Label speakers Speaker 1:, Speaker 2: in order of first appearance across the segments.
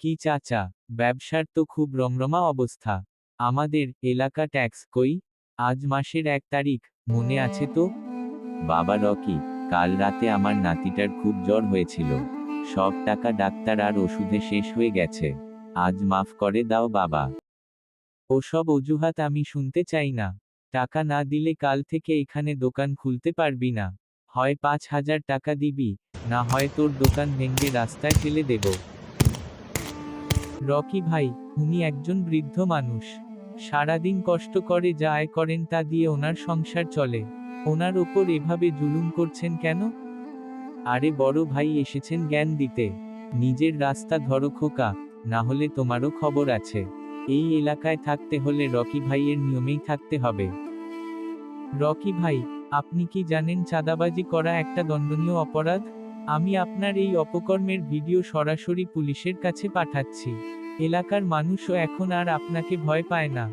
Speaker 1: কি চাচা, ব্যবসার তো খুব রমরমা অবস্থা। আমাদের এলাকা ট্যাক্স কই? আজ মাসের 1 তারিখ, মনে আছে তো?
Speaker 2: বাবা রকি, কাল রাতে আমার নাতিটার খুব জ্বর হয়েছিল। সব টাকা ডাক্তার আর ওষুধে শেষ হয়ে গেছে। আজ মাফ করে দাও বাবা।
Speaker 1: ওসব অজুহাত আমি শুনতে চাই না। টাকা না দিলে কাল থেকে এখানে দোকান খুলতে পারবি না। হয় 5,000 টাকা দিবি, না হয় তোর দোকান ভেঙে রাস্তায় ফেলে দেব। রকি ভাই, উনি একজন বৃদ্ধ মানুষ। সারাদিন কষ্ট করে যা আয় করেন তা দিয়ে ওনার সংসার চলে। ওনার ওপর এভাবে জুলুম করছেন কেন? আরে বড় ভাই এসেছেন জ্ঞান দিতে। নিজের রাস্তা ধরো খোকা, না হলে তোমারও খবর আছে। এই এলাকায় থাকতে হলে রকি ভাইয়ের নিয়মেই থাকতে হবে। রকি ভাই, আপনি কি জানেন চাঁদাবাজি করা একটা দণ্ডনীয় অপরাধ? আমি আপনার এই অপকর্মের ভিডিও সরাসরি পুলিশের কাছে পাঠাচ্ছি। এলাকার মানুষও এখন আর আপনাকে ভয় পায় না।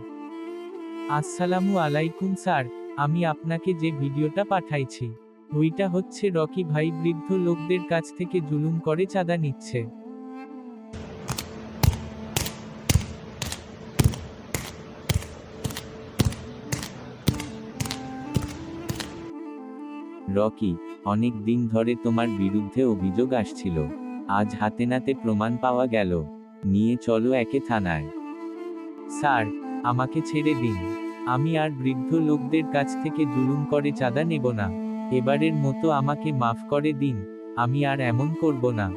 Speaker 1: আসসালামু আলাইকুম স্যার, আমি আপনাকে যে ভিডিওটা পাঠাইছি, ওইটা হচ্ছে রকি ভাই বৃদ্ধ লোকদের কাছ থেকে জুলুম করে চাঁদা নিচ্ছে।
Speaker 2: রকি, অনেক দিন ধরে তোমার বিরুদ্ধে অভিযোগ আসছিল। আজ হাতে নাতে প্রমাণ পাওয়া গেল। নিয়ে চলো একে থানায়।
Speaker 1: স্যার, আমাকে ছেড়ে দিন। আমি আর বৃদ্ধ লোকদের কাছ থেকে জুলুম করে চাঁদা নেব না। এবারের মতো আমাকে মাফ করে দিন, আমি আর এমন করব না।